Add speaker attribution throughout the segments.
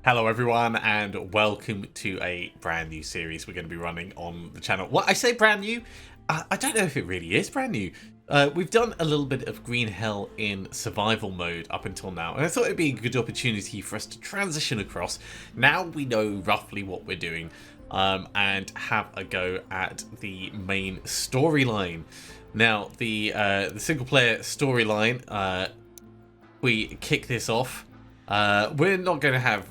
Speaker 1: Hello everyone and welcome to a brand new series we're going to be running on the channel. Well, I say brand new, I don't know if it really is brand new. We've done a little bit of Green Hell in survival mode up until now, and I thought it'd be a good opportunity for us to transition across. Now we know roughly what we're doing, and have a go at the main storyline. Now, the single player storyline, we kick this off. We're not going to have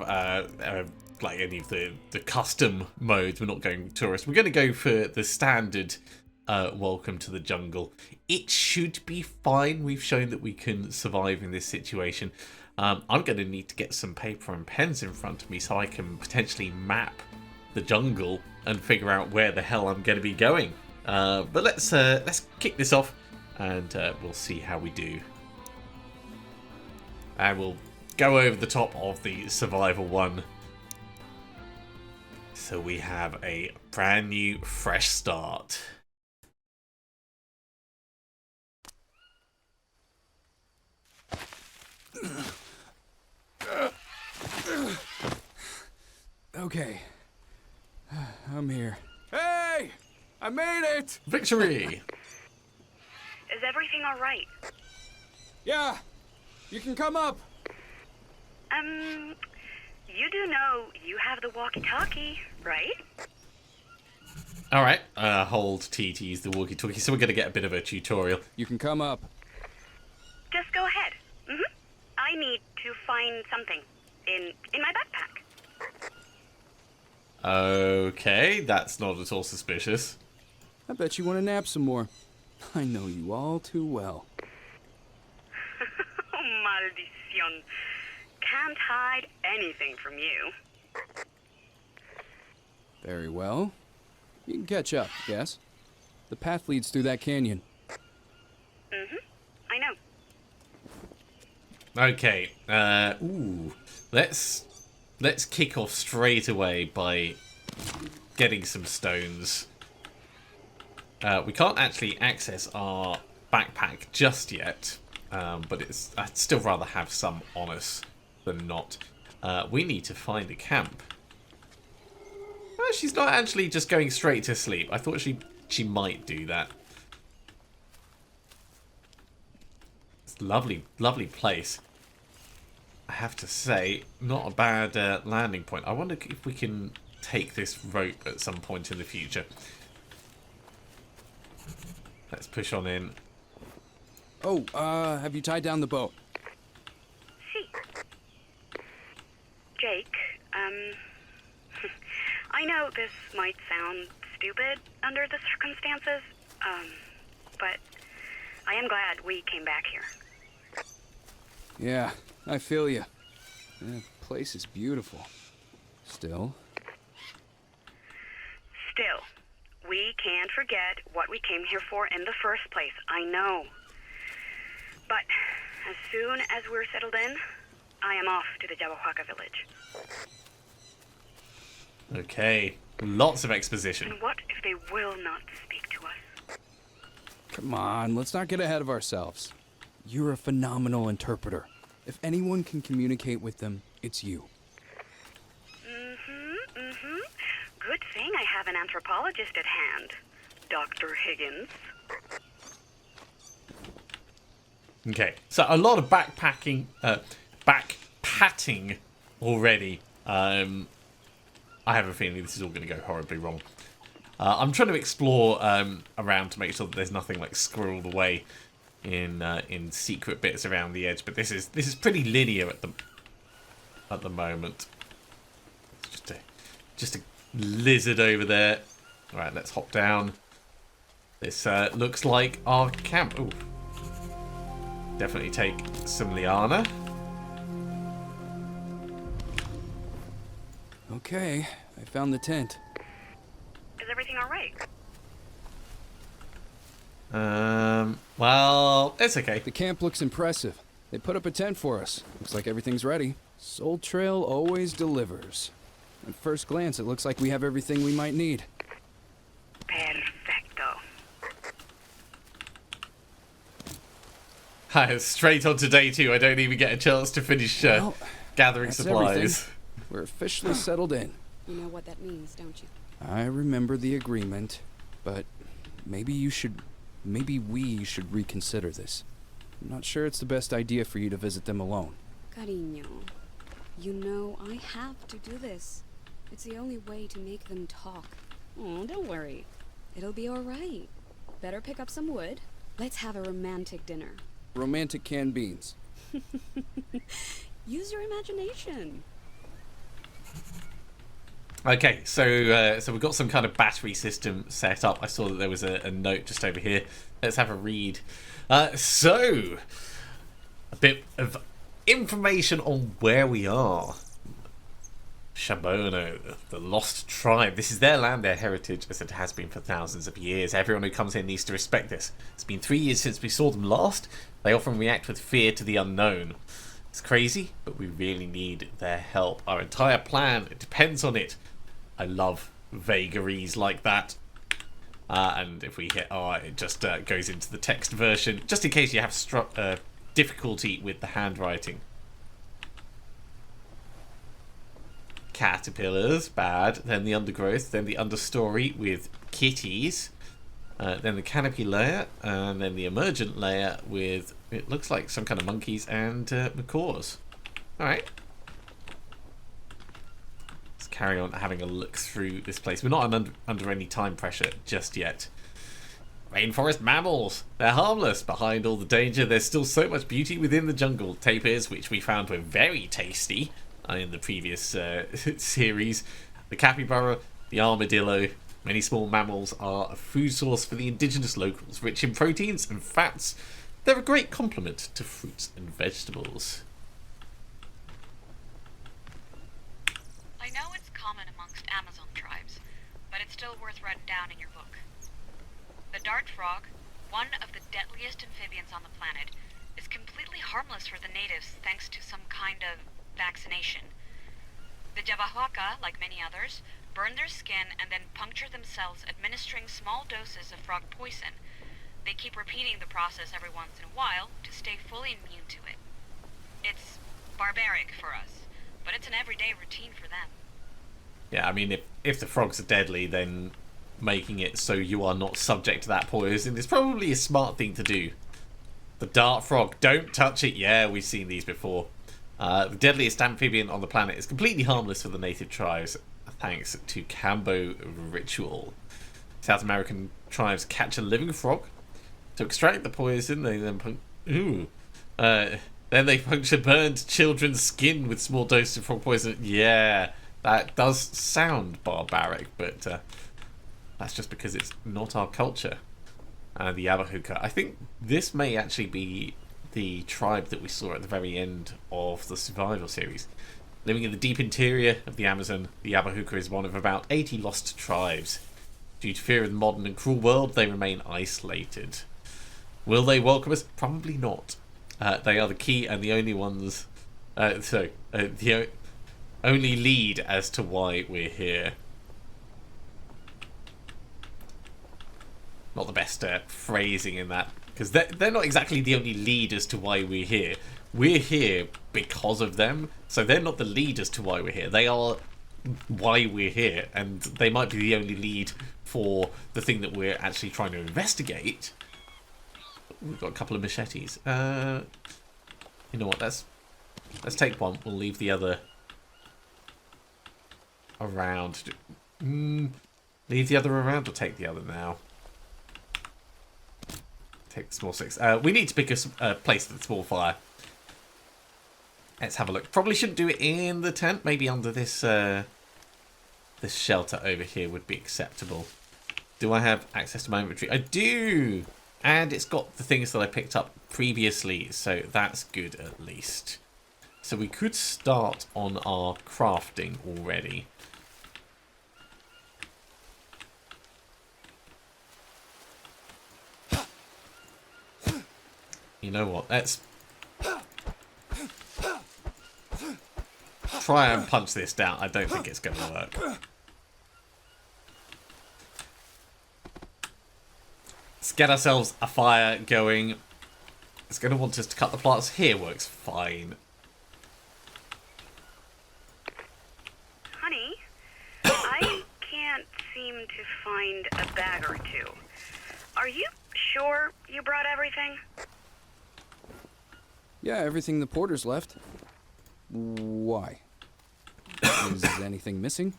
Speaker 1: like any of the custom modes. We're not going tourist. We're going to go for the standard welcome to the jungle. It should be fine. We've shown that we can survive in this situation. I'm going to need to get some paper and pens in front of me so I can potentially map the jungle and figure out where the hell I'm going to be going. But let's kick this off and we'll see how we do. And we'll go over the top of the survival one. So we have a brand new fresh start.
Speaker 2: Okay. I'm here. Hey! I made it!
Speaker 1: Victory!
Speaker 3: Is everything all right?
Speaker 2: Yeah! You can come up!
Speaker 3: You do know you have the walkie-talkie, right?
Speaker 1: Alright, hold T to use the walkie-talkie, so we're going to get a bit of a tutorial.
Speaker 2: You can come up.
Speaker 3: Just go ahead. I need to find something in my backpack.
Speaker 1: Okay, that's not at all suspicious.
Speaker 2: I bet you want to nap some more. I know you all too well.
Speaker 3: Oh, maldición. Can't hide anything from you.
Speaker 2: Very well. You can catch up, yes? The path leads through that canyon.
Speaker 3: I know.
Speaker 1: Okay, let's kick off straight away by getting some stones. We can't actually access our backpack just yet, but I'd still rather have some on us than not. We need to find a camp. Well, she's not actually just going straight to sleep. I thought she might do that. It's a lovely place. I have to say, not a bad landing point. I wonder if we can take this rope at some point in the future. Let's push on in.
Speaker 2: Oh, have you tied down the boat?
Speaker 3: See. Jake, I know this might sound stupid under the circumstances, but I am glad we came back here.
Speaker 2: Yeah, I feel you. The place is beautiful. Still,
Speaker 3: we can't forget what we came here for in the first place. I know. But as soon as we're settled in, I am off to the Jawahuaca village.
Speaker 1: Okay, lots of exposition.
Speaker 3: And what if they will not speak to us?
Speaker 2: come on, let's not get ahead of ourselves. You're a phenomenal interpreter. If anyone can communicate with them, it's you.
Speaker 3: Good thing I have an anthropologist at hand, Dr. Higgins.
Speaker 1: Okay, so a lot of backpatting already. I have a feeling this is all going to go horribly wrong. I'm trying to explore around to make sure that there's nothing like squirreled away in secret bits around the edge. But this is pretty linear at the moment. It's just a lizard over there. All right, let's hop down. This looks like our camp. Ooh. Definitely take some liana.
Speaker 2: Okay, I found the tent.
Speaker 3: Is everything all right?
Speaker 1: Well, it's okay.
Speaker 2: The camp looks impressive. They put up a tent for us. Looks like everything's ready. Soul Trail always delivers. At first glance, it looks like we have everything we might need.
Speaker 3: Perfecto.
Speaker 1: Straight on to day 2. I don't even get a chance to finish gathering supplies.
Speaker 2: Everything. We're officially settled in.
Speaker 4: You know what that means, don't you?
Speaker 2: I remember the agreement, but maybe we should reconsider this. I'm not sure it's the best idea for you to visit them alone.
Speaker 4: Cariño, you know I have to do this. It's the only way to make them talk. Oh, don't worry. It'll be alright. Better pick up some wood. Let's have a romantic dinner.
Speaker 2: Romantic canned beans.
Speaker 4: Use your imagination.
Speaker 1: Okay, so we've got some kind of battery system set up. I saw that there was a note just over here. Let's have a read. So, a bit of information on where we are. Shabono, the lost tribe. This is their land, their heritage, as it has been for thousands of years. Everyone who comes here needs to respect this. It's been 3 years since we saw them last. They often react with fear to the unknown. It's crazy, but we really need their help. Our entire plan depends on it. I love vagaries like that. And if we hit R, it just goes into the text version, just in case you have difficulty with the handwriting. Caterpillars, bad. Then the undergrowth, then the understory with kitties, then the canopy layer, and then the emergent layer with, it looks like some kind of monkeys and macaws. Alright. Let's carry on having a look through this place. We're not under any time pressure just yet. Rainforest mammals. They're harmless. Behind all the danger, there's still so much beauty within the jungle. Tapirs, which we found were very tasty in the previous series. The capybara, the armadillo. Many small mammals are a food source for the indigenous locals, rich in proteins and fats. They're a great complement to fruits and vegetables.
Speaker 5: I know it's common amongst Amazon tribes, but it's still worth writing down in your book. The dart frog, one of the deadliest amphibians on the planet, is completely harmless for the natives thanks to some kind of vaccination. The Javahuaca, like many others, burn their skin and then puncture themselves, administering small doses of frog poison. They keep repeating the process every once in a while to stay fully immune to it. It's barbaric for us, but it's an everyday routine for them.
Speaker 1: Yeah, I mean, if the frogs are deadly, then making it so you are not subject to that poison is probably a smart thing to do. The dart frog, don't touch it. Yeah, we've seen these before. The deadliest amphibian on the planet is completely harmless for the native tribes, thanks to Cambo ritual. South American tribes catch a living frog. To extract the poison, they then they puncture burned children's skin with small doses of frog poison. Yeah, that does sound barbaric, but that's just because it's not our culture. The Abahuka. I think this may actually be the tribe that we saw at the very end of the Survival series. Living in the deep interior of the Amazon, the Abahuka is one of about 80 lost tribes. Due to fear of the modern and cruel world, they remain isolated. Will they welcome us? Probably not. They are the key and the only ones... the only lead as to why we're here. Not the best phrasing in that, because they're not exactly the only lead as to why we're here. We're here because of them, so they're not the lead as to why we're here. They are why we're here, and they might be the only lead for the thing that we're actually trying to investigate. We've got a couple of machetes. You know what? Let's take one. We'll leave the other around. Leave the other around, or take the other now? Take the small sticks. We need to pick a place for the small fire. Let's have a look. Probably shouldn't do it in the tent. Maybe under this this shelter over here would be acceptable. Do I have access to my inventory? I do! And it's got the things that I picked up previously, so that's good at least. So we could start on our crafting already. You know what? Let's try and punch this down. I don't think it's going to work. Let's get ourselves a fire going. It's going to want us to cut the plants. Here works fine.
Speaker 3: or two. Are you sure you brought everything?
Speaker 2: Yeah, everything the porters left. Why? Is anything missing?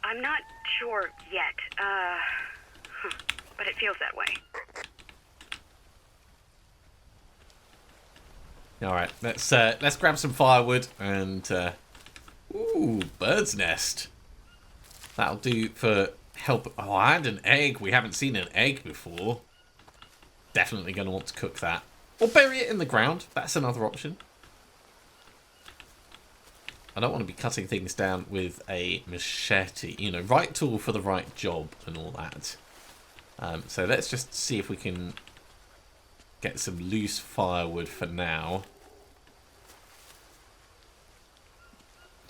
Speaker 3: I'm not sure yet. But it feels that way.
Speaker 1: All right, let's grab some firewood and ooh, bird's nest. That'll do for help. Oh, and an egg. We haven't seen an egg before. Definitely going to want to cook that. Or bury it in the ground. That's another option. I don't want to be cutting things down with a machete. You know, right tool for the right job and all that. So let's just see if we can get some loose firewood for now.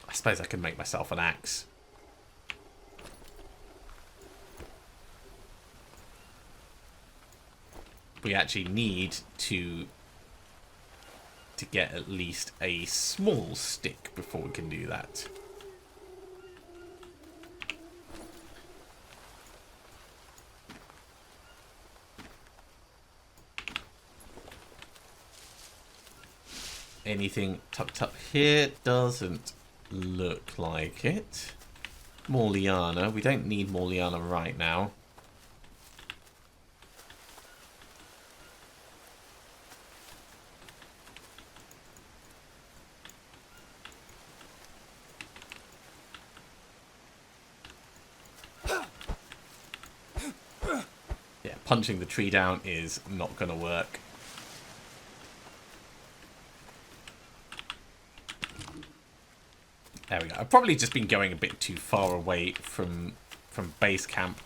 Speaker 1: I suppose I can make myself an axe. We actually need to get at least a small stick before we can do that. Anything tucked up here? Doesn't look like it. More liana. We don't need more liana right now. Yeah, punching the tree down is not going to work. There we go. I've probably just been going a bit too far away from base camp.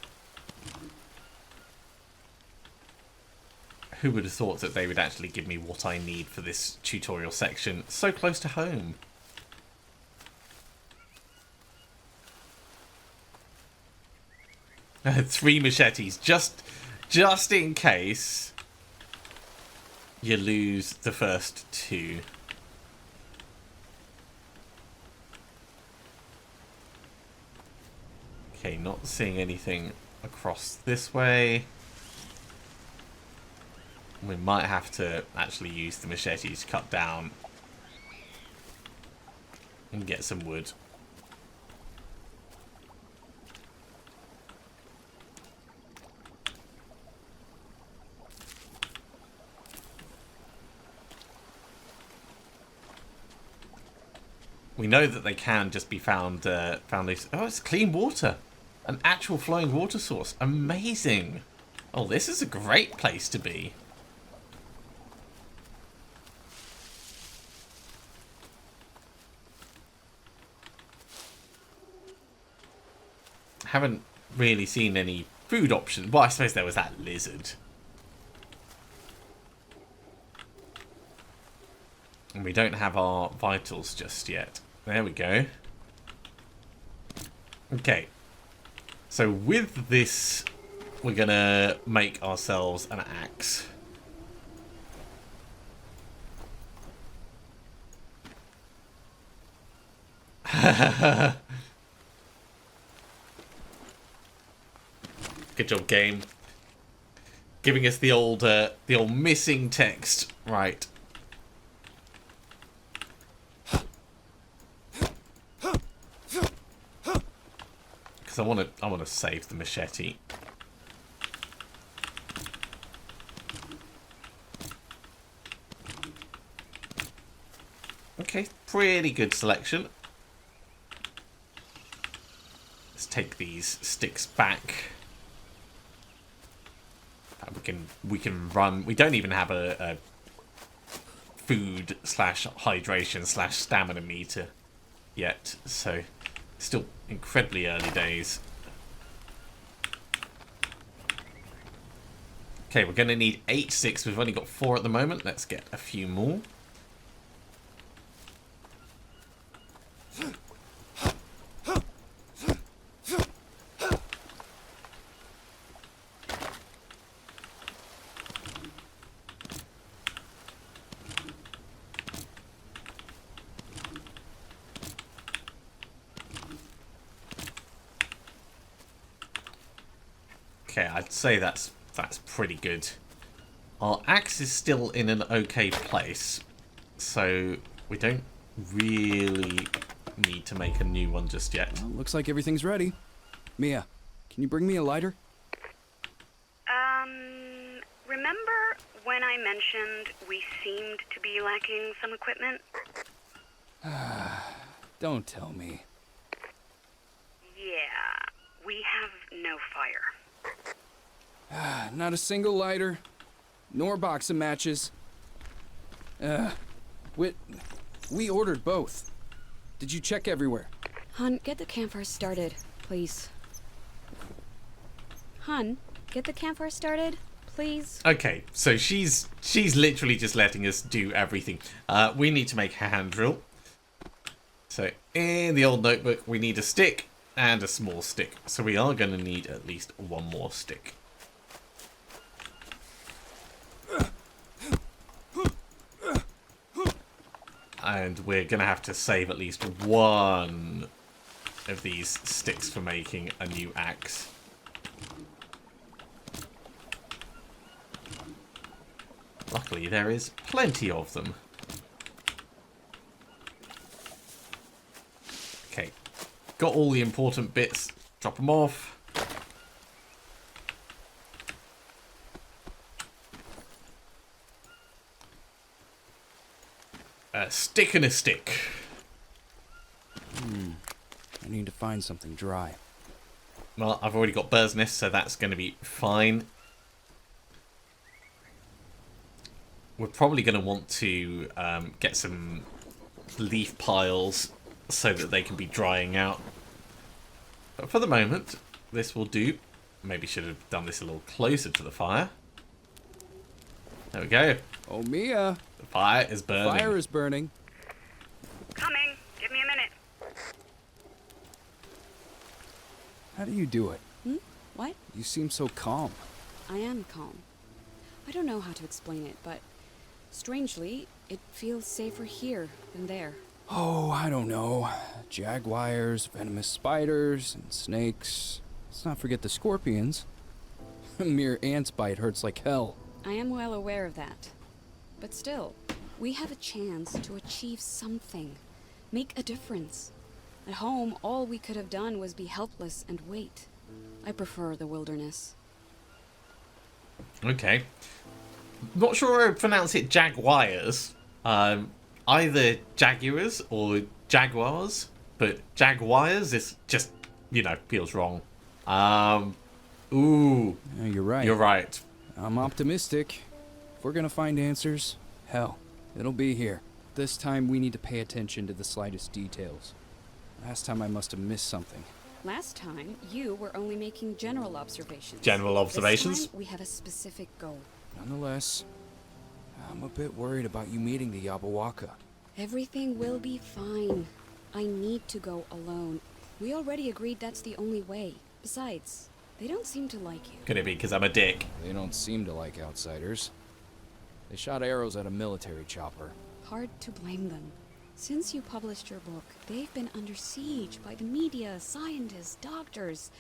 Speaker 1: Who would have thought that they would actually give me what I need for this tutorial section so close to home? Three machetes, just in case you lose the first two. Okay, not seeing anything across this way. We might have to actually use the machete to cut down and get some wood. We know that they can just be found loose. Oh, it's clean water. An actual flowing water source. Amazing. Oh, this is a great place to be. Haven't really seen any food options. Well, I suppose there was that lizard. And we don't have our vitals just yet. There we go. Okay. So with this, we're going to make ourselves an axe. Good job, game. Giving us the old missing text. Right. Because I want to save the machete. Okay, pretty good selection. Let's take these sticks back. We can run. We don't even have a food / hydration / stamina meter yet, so still incredibly early days. Okay, we're going to need 8 sticks. We've only got 4 at the moment. Let's get a few more. Okay, I'd say that's pretty good. Our axe is still in an okay place, so we don't really need to make a new one just yet.
Speaker 2: Well, looks like everything's ready. Mia, can you bring me a lighter?
Speaker 3: Remember when I mentioned we seemed to be lacking some equipment?
Speaker 2: Don't tell me.
Speaker 3: Yeah, we have no fire.
Speaker 2: Not a single lighter, nor box of matches. We ordered both. Did you check everywhere?
Speaker 4: Hun, get the campfire started, please. Hun, get the campfire started, please.
Speaker 1: Okay, so she's literally just letting us do everything. We need to make a hand drill. So in the old notebook, we need a stick and a small stick. So we are going to need at least one more stick. And we're going to have to save at least one of these sticks for making a new axe. Luckily, there is plenty of them. Okay, got all the important bits. Drop them off. A stick and a stick.
Speaker 2: I need to find something dry.
Speaker 1: Well, I've already got bird's nest, so that's going to be fine. We're probably going to want to get some leaf piles so that they can be drying out. But for the moment, this will do. Maybe should have done this a little closer to the fire. There we go.
Speaker 2: Oh, Mia!
Speaker 1: The fire is burning.
Speaker 2: Fire is burning.
Speaker 3: Coming. Give me a minute.
Speaker 2: How do you do it?
Speaker 4: What?
Speaker 2: You seem so calm.
Speaker 4: I am calm. I don't know how to explain it, but strangely, it feels safer here than there.
Speaker 2: Oh, I don't know. Jaguars, venomous spiders, and snakes. Let's not forget the scorpions. A mere ant's bite hurts like hell.
Speaker 4: I am well aware of that. But still, we have a chance to achieve something. Make a difference. At home, all we could have done was be helpless and wait. I prefer the wilderness.
Speaker 1: Okay. Not sure I pronounce it jaguars. Either jaguars or jaguars, but jaguars is just, feels wrong. Ooh.
Speaker 2: Yeah, you're right.
Speaker 1: You're right.
Speaker 2: I'm optimistic. If we're gonna find answers, hell, it'll be here. This time we need to pay attention to the slightest details. Last time I must have missed something.
Speaker 4: Last time, you were only making general observations.
Speaker 1: General observations?
Speaker 4: This time, we have a specific goal.
Speaker 2: Nonetheless, I'm a bit worried about you meeting the Yabawaka.
Speaker 4: Everything will be fine. I need to go alone. We already agreed that's the only way. Besides, they don't seem to like you.
Speaker 1: Could it be because I'm a dick?
Speaker 2: They don't seem to like outsiders. They shot arrows at a military chopper.
Speaker 4: Hard to blame them. Since you published your book, they've been under siege by the media, scientists, doctors.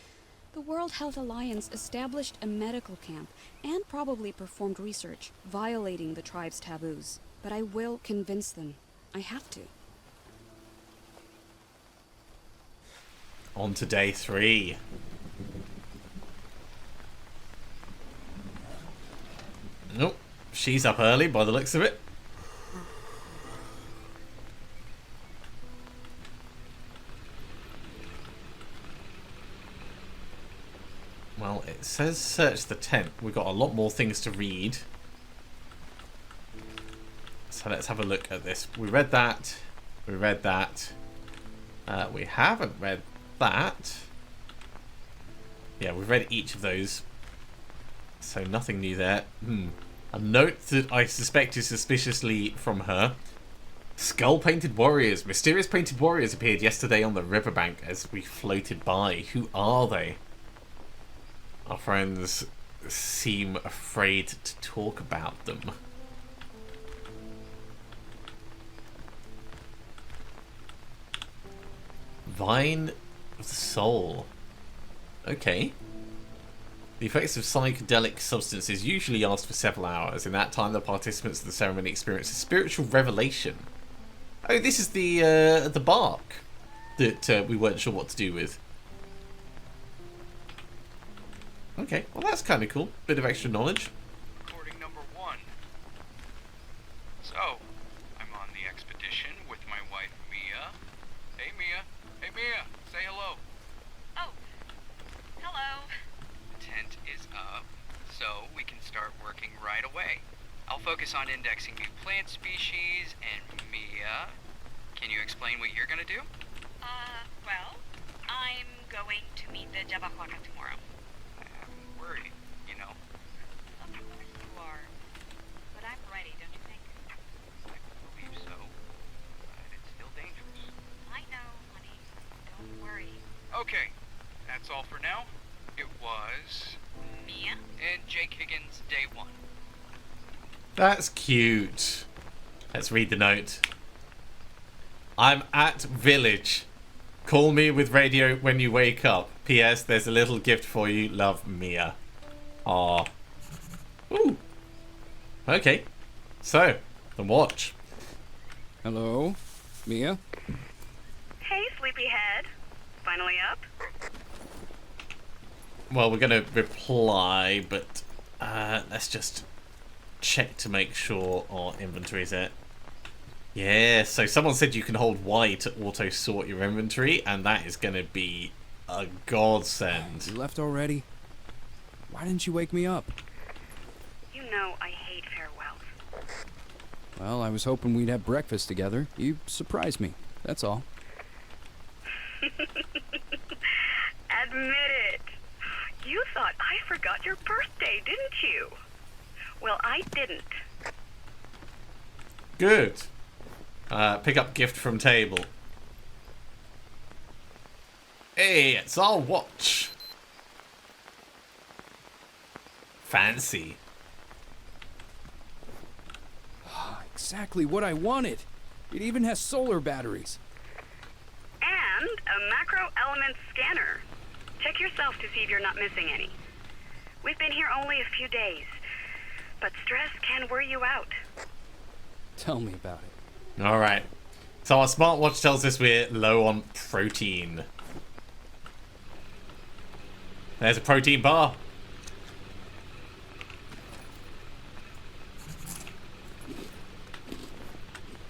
Speaker 4: The World Health Alliance established a medical camp and probably performed research, violating the tribe's taboos. But I will convince them. I have to.
Speaker 1: On to day 3. Nope. She's up early by the looks of it. Well, it says search the tent. We've got a lot more things to read. So let's have a look at this. We read that. We read that. We haven't read that. Yeah, we've read each of those. So nothing new there. A note that I suspect is suspiciously from her. Skull-painted warriors. Mysterious painted warriors appeared yesterday on the riverbank as we floated by. Who are they? Our friends seem afraid to talk about them. Vine of the Soul. Okay. The effects of psychedelic substances usually last for several hours. In that time, the participants of the ceremony experience a spiritual revelation. Oh, this is the bark that we weren't sure what to do with. Okay, well that's kind of cool. Bit of extra knowledge.
Speaker 6: Recording number 1. So, I'm on the expedition with my wife Mia. Hey Mia. Hey Mia, say hello.
Speaker 5: Oh, hello.
Speaker 6: The tent is up, so we can start working right away. I'll focus on indexing new plant species, and Mia, can you explain what you're gonna do?
Speaker 5: Well, I'm going to meet the Jabberwocky tomorrow.
Speaker 6: I'm worried, you know.
Speaker 5: Of course you are. But I'm ready, don't you think?
Speaker 6: I believe so, but it's still dangerous.
Speaker 5: I know, honey. Don't worry.
Speaker 6: Okay, that's all for now. It was
Speaker 5: Mia?
Speaker 6: and Jake Higgins, day 1.
Speaker 1: That's cute. Let's read the note. I'm at village. Call me with radio when you wake up. P.S. There's a little gift for you. Love, Mia. Aw. Ooh. Okay. So, the watch.
Speaker 2: Hello? Mia?
Speaker 3: Hey, sleepyhead. Finally up?
Speaker 1: Well, we're going to reply, but let's just check to make sure our inventory is it. Yeah, so someone said you can hold Y to auto-sort your inventory, and that is going to be a godsend.
Speaker 2: You left already? Why didn't you wake me up?
Speaker 3: You know I hate farewells.
Speaker 2: Well, I was hoping we'd have breakfast together. You surprised me, that's all.
Speaker 3: Admit it. You thought I forgot your birthday, didn't you? Well, I didn't.
Speaker 1: Good. Pick up gift from table. Hey, it's our watch. Fancy.
Speaker 2: Exactly what I wanted. It even has solar batteries.
Speaker 3: And a macro element scanner. Check yourself to see if you're not missing any. We've been here only a few days, but stress can wear you out.
Speaker 2: Tell me about it.
Speaker 1: Alright. So our smartwatch tells us we're low on protein. There's a protein bar.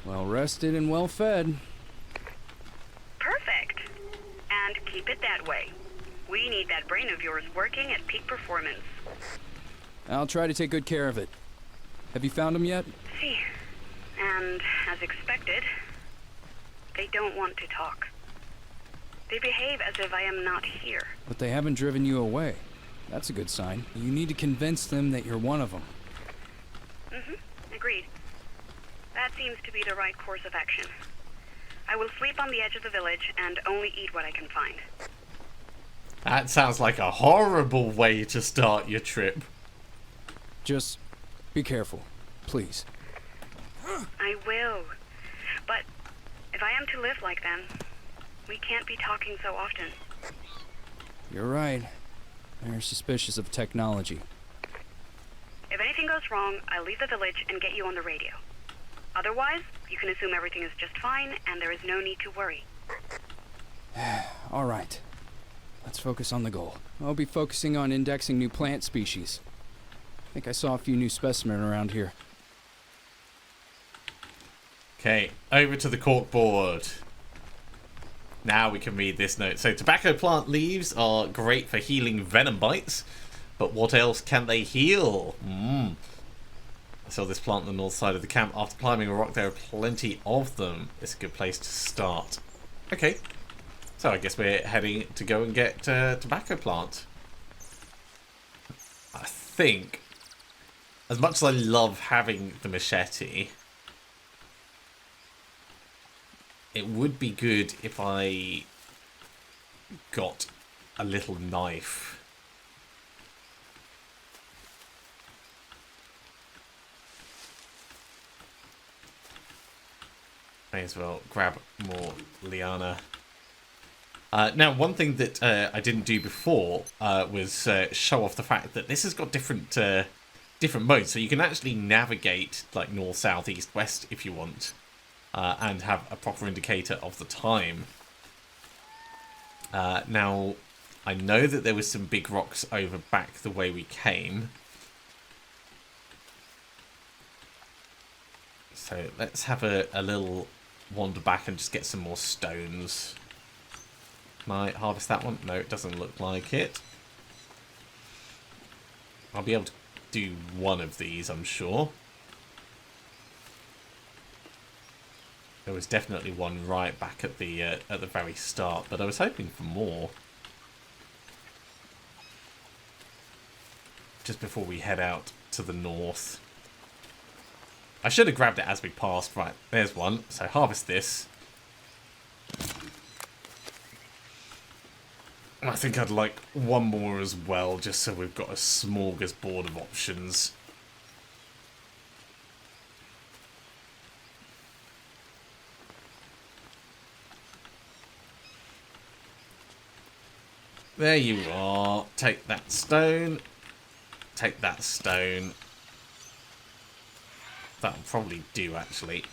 Speaker 2: Well rested and well fed.
Speaker 3: Perfect. And keep it that way. We need that brain of yours working at peak performance.
Speaker 2: I'll try to take good care of it. Have you found them yet?
Speaker 3: See, and as expected, they don't want to talk. They behave as if I am not here.
Speaker 2: But they haven't driven you away. That's a good sign. You need to convince them that you're one of them.
Speaker 3: Agreed. That seems to be the right course of action. I will sleep on the edge of the village and only eat what I can find.
Speaker 1: That sounds like a horrible way to start your trip.
Speaker 2: Just be careful, please.
Speaker 3: I will. But if I am to live like them, we can't be talking so often.
Speaker 2: You're right. They're suspicious of technology.
Speaker 3: If anything goes wrong, I'll leave the village and get you on the radio. Otherwise, you can assume everything is just fine and there is no need to worry.
Speaker 2: All right. Let's focus on the goal. I'll be focusing on indexing new plant species. I think I saw a few new specimens around here.
Speaker 1: Okay, over to the corkboard. Now we can read this note. So tobacco plant leaves are great for healing venom bites, but what else can they heal? I saw this plant on the north side of the camp. After climbing a rock, there are plenty of them. It's a good place to start. Okay, so I guess we're heading to go and get tobacco plant. I think, as much as I love having the machete, it would be good if I got a little knife. May as well grab more liana. Now, one thing that I didn't do before was show off the fact that this has got different modes, so you can actually navigate like north, south, east, west if you want, and have a proper indicator of the time. Now, I know that there was some big rocks over back the way we came. So let's have a little wander back and just get some more stones. Can I harvest that one? No, it doesn't look like it. I'll be able to do one of these, I'm sure. There was definitely one right back at the very start, but I was hoping for more. Just before we head out to the north. I should have grabbed it as we passed. Right, there's one. So harvest this. I think I'd like one more as well, just so we've got a smorgasbord of options. There you are. Take that stone. Take that stone. That'll probably do, actually.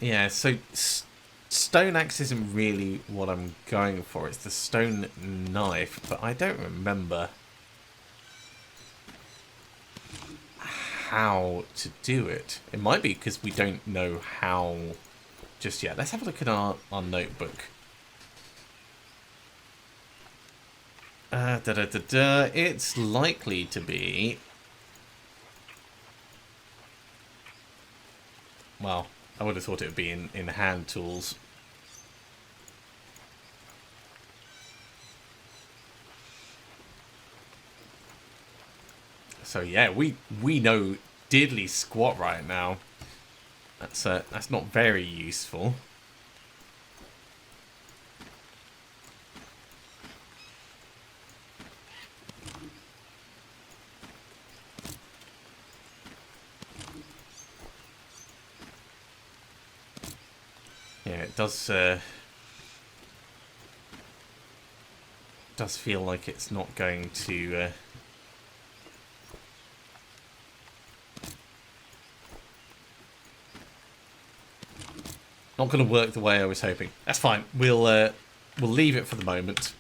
Speaker 1: Yeah, so stone axe isn't really what I'm going for. It's the stone knife, but I don't remember how to do it. It might be because we don't know how just yet. Let's have a look at our notebook. It's likely to be... Well, I would have thought it would be in hand tools. So yeah, we know diddly squat right now. That's not very useful. Yeah, it does feel like it's not going to not going to work the way I was hoping. That's fine. We'll leave it for the moment.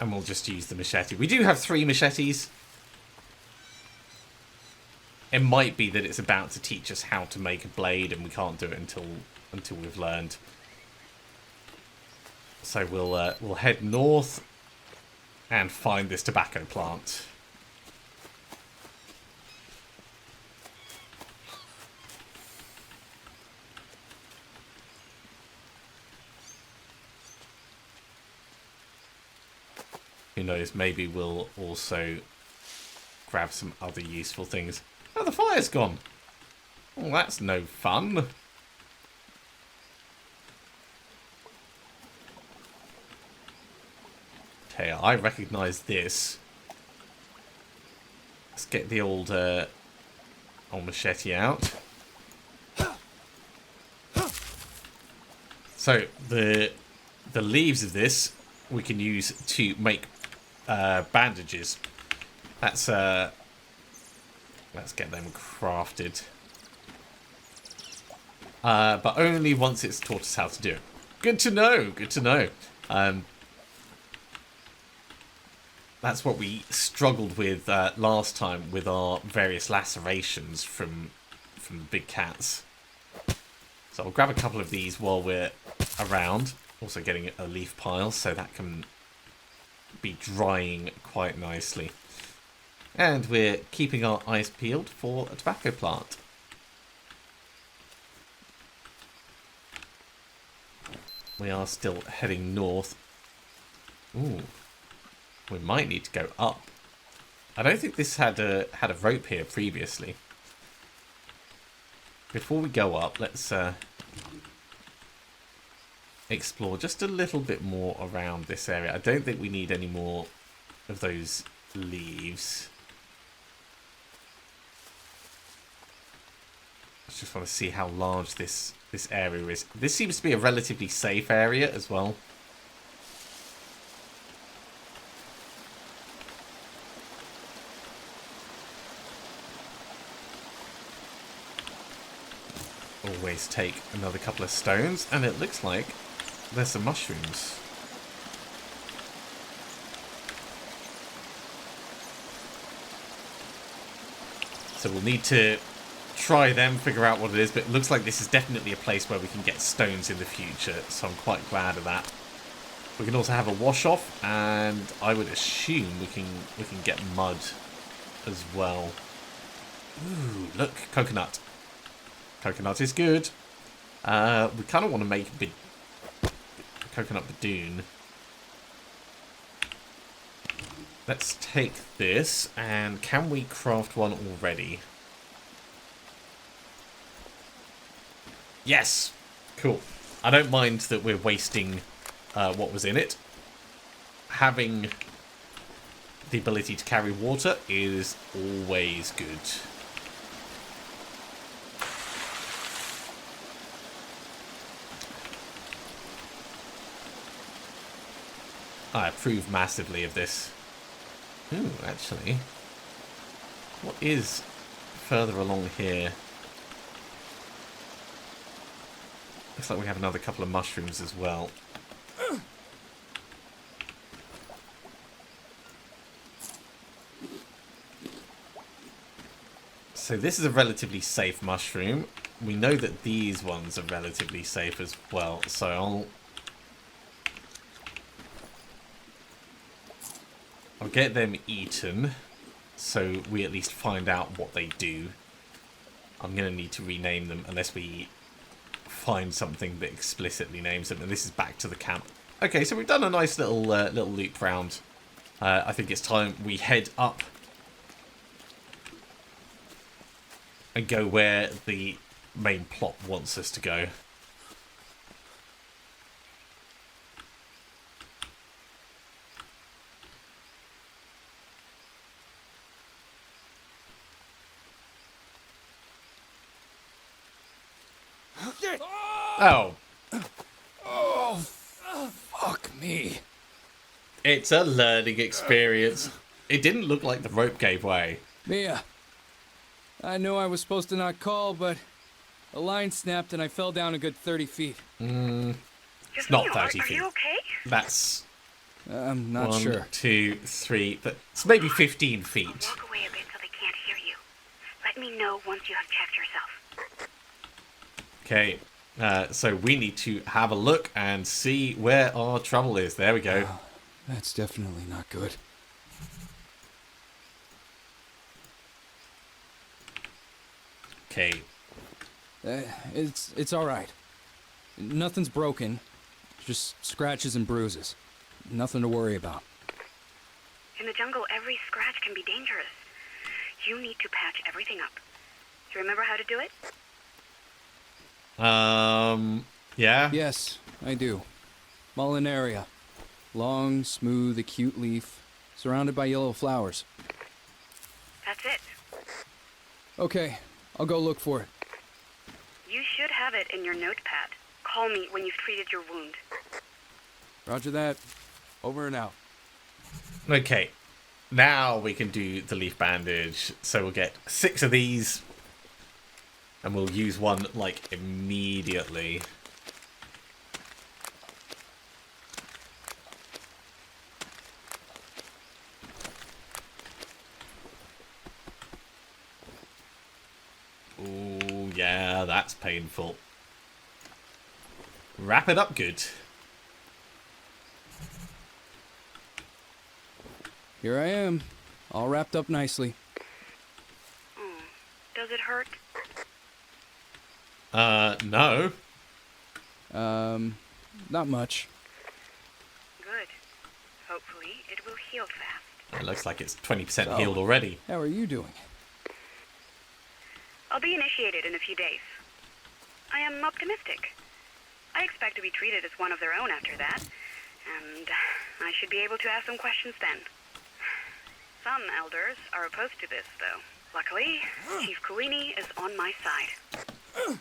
Speaker 1: And we'll just use the machete. We do have 3 machetes. It might be that it's about to teach us how to make a blade, and we can't do it until we've learned. So we'll head north and find this tobacco plant. Who knows, maybe we'll also grab some other useful things. Oh, the fire's gone. Oh, that's no fun. Okay, I recognise this. Let's get the old machete out. So, the leaves of this we can use to make bandages. Let's get them crafted. But only once it's taught us how to do it. Good to know, good to know. That's what we struggled with last time with our various lacerations from big cats. So I'll grab a couple of these while we're around. Also getting a leaf pile so that can be drying quite nicely. And we're keeping our eyes peeled for a tobacco plant. We are still heading north. Ooh. We might need to go up. I don't think this had a rope here previously. Before we go up, let's explore just a little bit more around this area. I don't think we need any more of those leaves. I just want to see how large this area is. This seems to be a relatively safe area as well. Always take another couple of stones, and it looks like there's some mushrooms. So we'll need to try them, figure out what it is, but it looks like this is definitely a place where we can get stones in the future, so I'm quite glad of that. We can also have a wash off, and I would assume we can get mud as well. Ooh, look, coconut. Coconut is good. We kind of want to make coconut badoon. Let's take this, and can we craft one already? Yes! Cool. I don't mind that we're wasting what was in it. Having the ability to carry water is always good. I approve massively of this. Ooh, actually. What is further along here? Looks like we have another couple of mushrooms as well. So this is a relatively safe mushroom. We know that these ones are relatively safe as well. So I'll get them eaten, so we at least find out what they do. I'm going to need to rename them unless we find something that explicitly names them. And this is back to the camp. Okay, so we've done a nice little loop round. I think it's time we head up and go where the main plot wants us to go. Oh.
Speaker 2: Oh, fuck me.
Speaker 1: It's a learning experience. It didn't look like the rope gave way.
Speaker 2: Mia, I know I was supposed to not call, but a line snapped and I fell down a good 30 feet.
Speaker 1: It's not 30
Speaker 3: Are
Speaker 1: feet.
Speaker 3: you okay?
Speaker 1: That's
Speaker 2: I'm not
Speaker 1: one,
Speaker 2: sure.
Speaker 1: 2, 3, but it's maybe 15 feet.
Speaker 3: Walk away a bit so they can't hear you. Let me know once you have checked yourself.
Speaker 1: Okay, so we need to have a look and see where our trouble is. There we go.
Speaker 2: Oh, that's definitely not good.
Speaker 1: Okay.
Speaker 2: It's all right. Nothing's broken. Just scratches and bruises. Nothing to worry about.
Speaker 3: In the jungle, every scratch can be dangerous. You need to patch everything up. Do you remember how to do it?
Speaker 1: Yeah?
Speaker 2: Yes, I do. Mullenaria. Long, smooth, acute leaf, surrounded by yellow flowers.
Speaker 3: That's it.
Speaker 2: Okay, I'll go look for it.
Speaker 3: You should have it in your notepad. Call me when you've treated your wound.
Speaker 2: Roger that. Over and out.
Speaker 1: Okay. Now we can do the leaf bandage. So we'll get 6 of these. And we'll use one, like, immediately. Ooh, yeah, that's painful. Wrap it up good.
Speaker 2: Here I am, all wrapped up nicely.
Speaker 3: Does it hurt?
Speaker 1: No.
Speaker 2: Not much.
Speaker 3: Good. Hopefully, it will heal fast.
Speaker 1: It looks like it's 20%
Speaker 2: So-
Speaker 1: healed already.
Speaker 2: How are you doing?
Speaker 3: I'll be initiated in a few days. I am optimistic. I expect to be treated as one of their own after that, and I should be able to ask some questions then. Some elders are opposed to this, though. Luckily, Chief Kuini is on my side.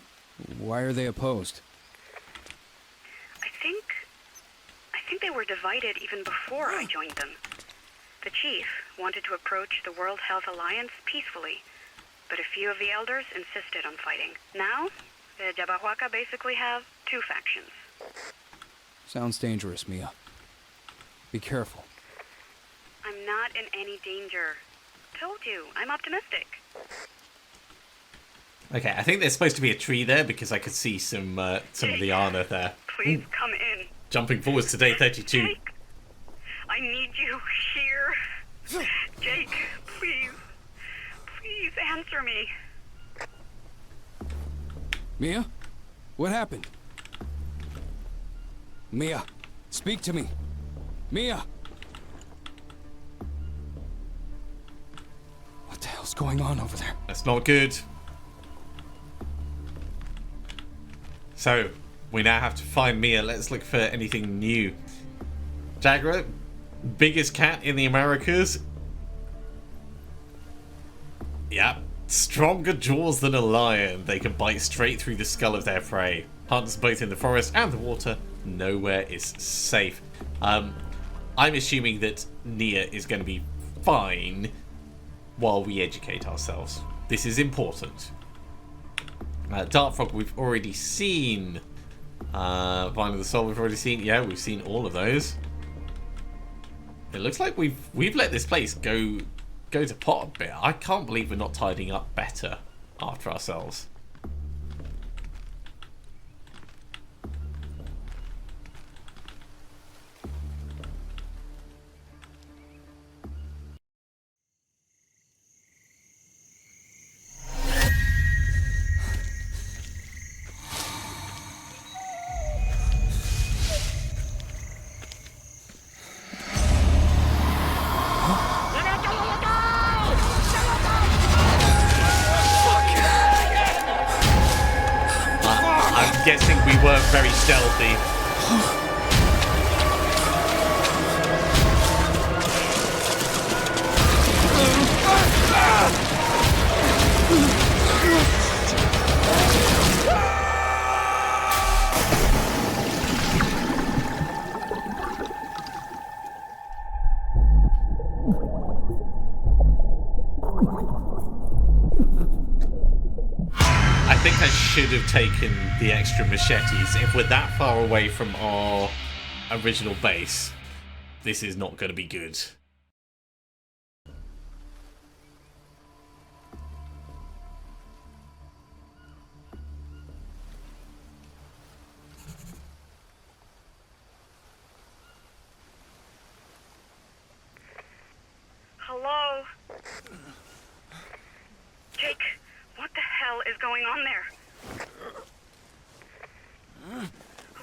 Speaker 2: Why are they opposed?
Speaker 3: I think they were divided even before I joined them. The chief wanted to approach the World Health Alliance peacefully, but a few of the elders insisted on fighting. Now, the Jabahuaca basically have two factions.
Speaker 2: Sounds dangerous, Mia. Be careful.
Speaker 3: I'm not in any danger. Told you, I'm optimistic.
Speaker 1: Okay, I think there's supposed to be a tree there because I could see some liana there.
Speaker 3: Please come in.
Speaker 1: Jumping forwards to day 32.
Speaker 3: Jake, I need you here. Jake, please. Please answer me.
Speaker 2: Mia? What happened? Mia, speak to me. Mia! What the hell's going on over there?
Speaker 1: That's not good. So, we now have to find Mia. Let's look for anything new. Jaguar, biggest cat in the Americas. Yep. Stronger jaws than a lion. They can bite straight through the skull of their prey. Hunts both in the forest and the water. Nowhere is safe. I'm assuming that Nia is going to be fine while we educate ourselves. This is important. Dart Frog we've already seen. Vine of the Soul we've already seen. Yeah, we've seen all of those. It looks like we've let this place go to pot a bit. I can't believe we're not tidying up better after ourselves. Guessing we weren't very stealthy. I think I should have taken the extra machetes. If we're that far away from our original base, this is not going to be good.
Speaker 3: Hello? Jake, what the hell is going on there? Oh,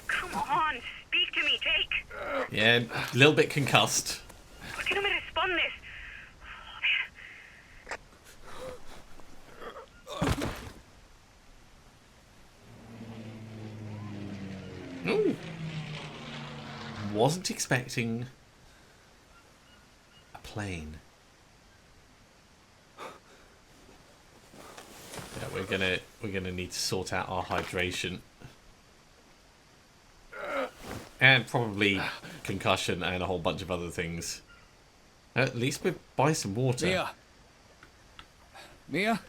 Speaker 3: come on, speak to me, Jake.
Speaker 1: Yeah, a little bit concussed.
Speaker 3: ¿Por qué no me respondes?
Speaker 1: Ooh. Wasn't expecting a plane. Yeah, we're gonna need to sort out our hydration. And probably concussion and a whole bunch of other things. At least we buy some water.
Speaker 2: Mia! Mia?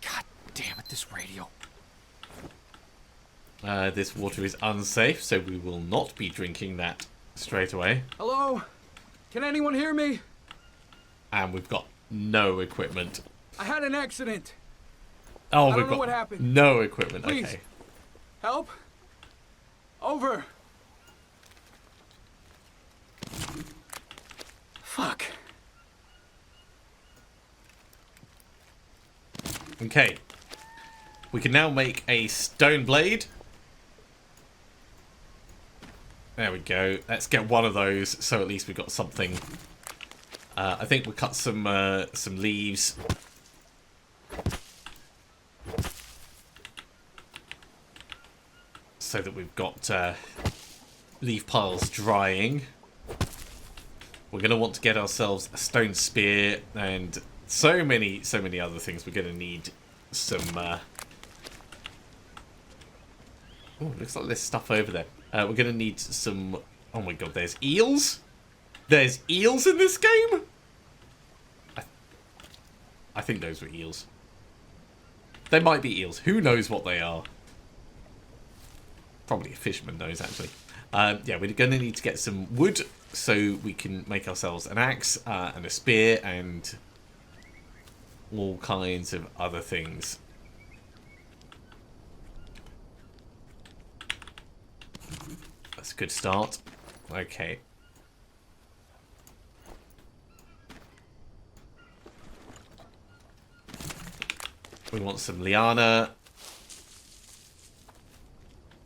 Speaker 2: God damn it, this radio.
Speaker 1: This water is unsafe, so we will not be drinking that straight away.
Speaker 2: Hello? Can anyone hear me?
Speaker 1: And we've got no equipment.
Speaker 2: I had an accident.
Speaker 1: Oh,
Speaker 2: I
Speaker 1: we've
Speaker 2: don't know
Speaker 1: got
Speaker 2: what happened.
Speaker 1: no equipment.
Speaker 2: Please.
Speaker 1: Okay.
Speaker 2: Help? Over. Fuck.
Speaker 1: Okay. We can now make a stone blade. There we go. Let's get one of those, so at least we've got something. I think we'll cut some leaves. so that we've got leaf piles drying. We're going to want to get ourselves a stone spear and so many other things. We're going to need some... Oh, looks like there's stuff over there. We're going to need some... Oh my god, there's eels? There's eels in this game? I think those were eels. They might be eels. Who knows what they are? Probably a fisherman knows, actually. Yeah, we're going to need to get some wood so we can make ourselves an axe and a spear and all kinds of other things. That's a good start. Okay. We want some liana.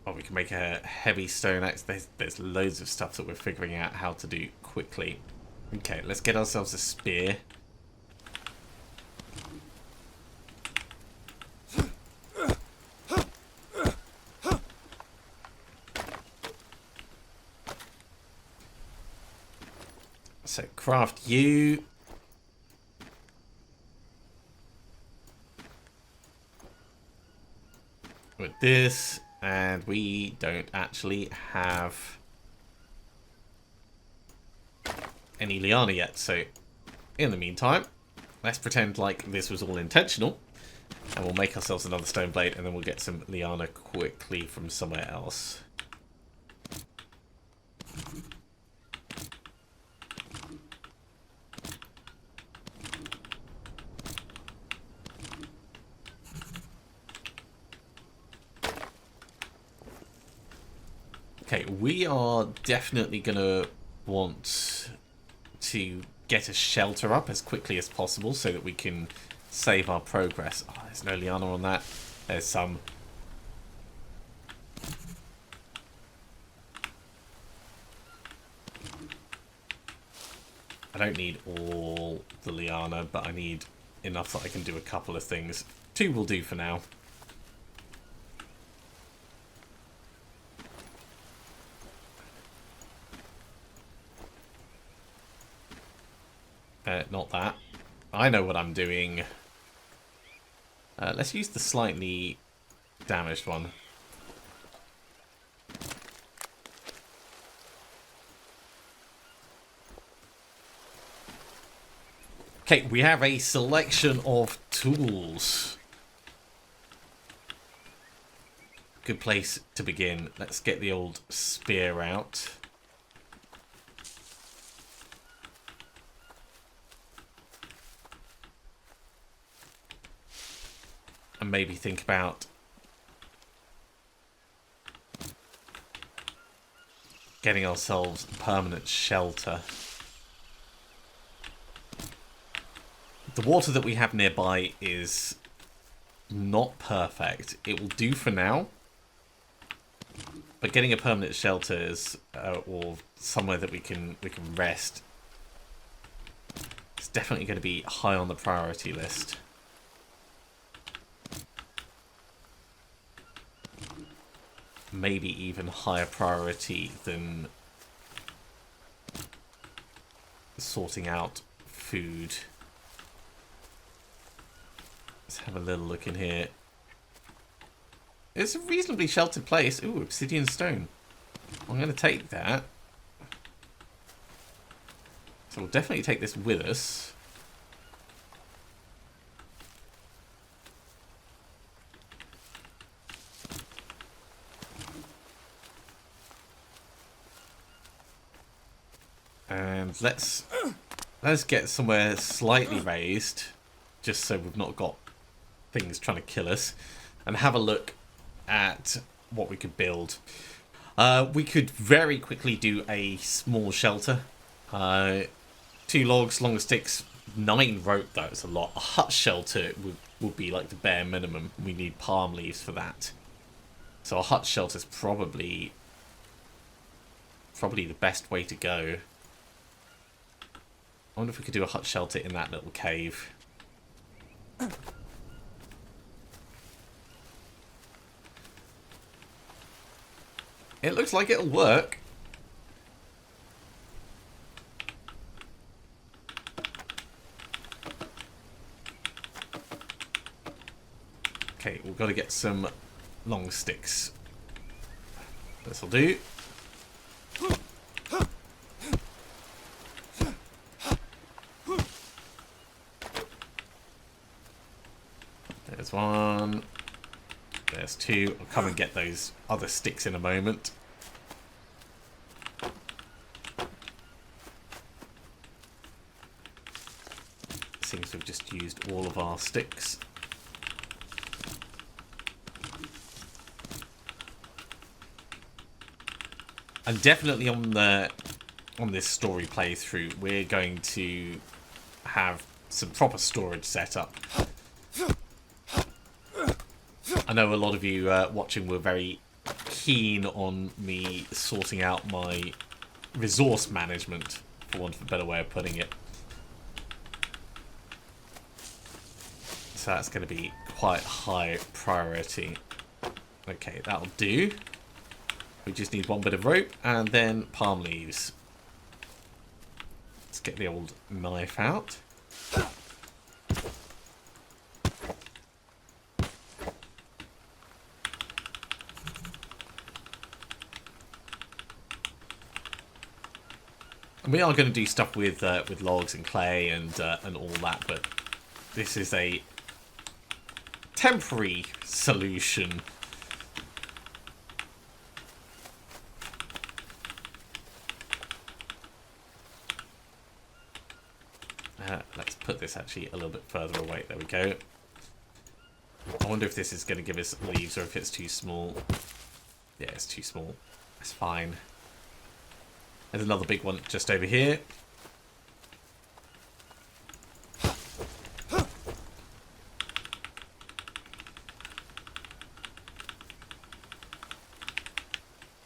Speaker 1: Oh, we can make a heavy stone axe. There's loads of stuff that we're figuring out how to do quickly. Okay, let's get ourselves a spear. So craft you. With this, and we don't actually have any liana yet, so in the meantime, let's pretend like this was all intentional, and we'll make ourselves another stone blade, and then we'll get some liana quickly from somewhere else. Okay, we are definitely going to want to get a shelter up as quickly as possible so that we can save our progress. Oh, there's no liana on that. There's some. I don't need all the liana, but I need enough that I can do a couple of things. 2 will do for now. Not that. I know what I'm doing. Let's use the slightly damaged one. Okay, we have a selection of tools. Good place to begin. Let's get the old spear out. And maybe think about getting ourselves permanent shelter. The water that we have nearby is not perfect. It will do for now. But getting a permanent shelter is, or somewhere that we can rest, is definitely going to be high on the priority list. Maybe even higher priority than sorting out food. Let's have a little look in here. It's a reasonably sheltered place. Ooh, obsidian stone. I'm going to take that. So we'll definitely take this with us. And let's get somewhere slightly raised, just so we've not got things trying to kill us, and have a look at what we could build. We could very quickly do a small shelter. 2 logs, longer sticks, 9 rope. That's a lot. A hut shelter would be like the bare minimum. We need palm leaves for that. So a hut shelter is probably the best way to go. I wonder if we could do a hut shelter in that little cave. It looks like it'll work. Okay, we've got to get some long sticks. This'll do. There's one. There's two. I'll come and get those other sticks in a moment. Seems we've just used all of our sticks. And definitely on this story playthrough, we're going to have some proper storage set up. I know a lot of you watching were very keen on me sorting out my resource management, for want of a better way of putting it. So that's going to be quite high priority. Okay, that'll do. We just need one bit of rope and then palm leaves. Let's get the old knife out. And we are going to do stuff with logs and clay and all that, but this is a temporary solution. Let's put this actually a little bit further away. There we go. I wonder if this is going to give us leaves or if it's too small. Yeah, it's too small. That's fine. There's another big one just over here.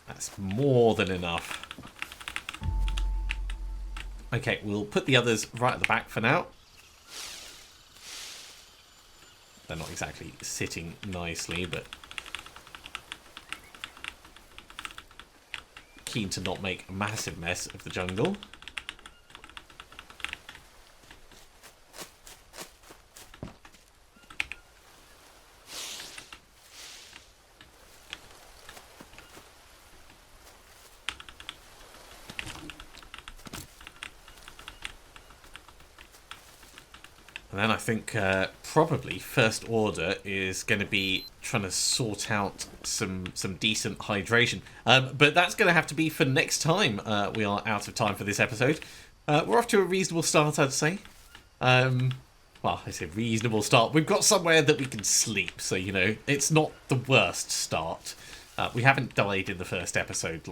Speaker 1: That's more than enough. Okay, we'll put the others right at the back for now. They're not exactly sitting nicely, but keen to not make a massive mess of the jungle. And then I think probably first order is going to be trying to sort out some decent hydration. But that's going to have to be for next time. We are out of time for this episode. We're off to a reasonable start, I'd say. Well, I say reasonable start. We've got somewhere that we can sleep, so, you know, it's not the worst start. We haven't died in the first episode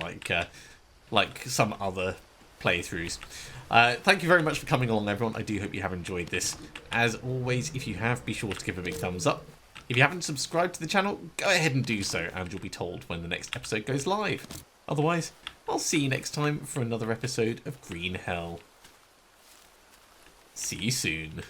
Speaker 1: like some other playthroughs. Thank you very much for coming along, everyone. I do hope you have enjoyed this. As always, if you have, be sure to give a big thumbs up. If you haven't subscribed to the channel, go ahead and do so, and you'll be told when the next episode goes live. Otherwise, I'll see you next time for another episode of Green Hell. See you soon.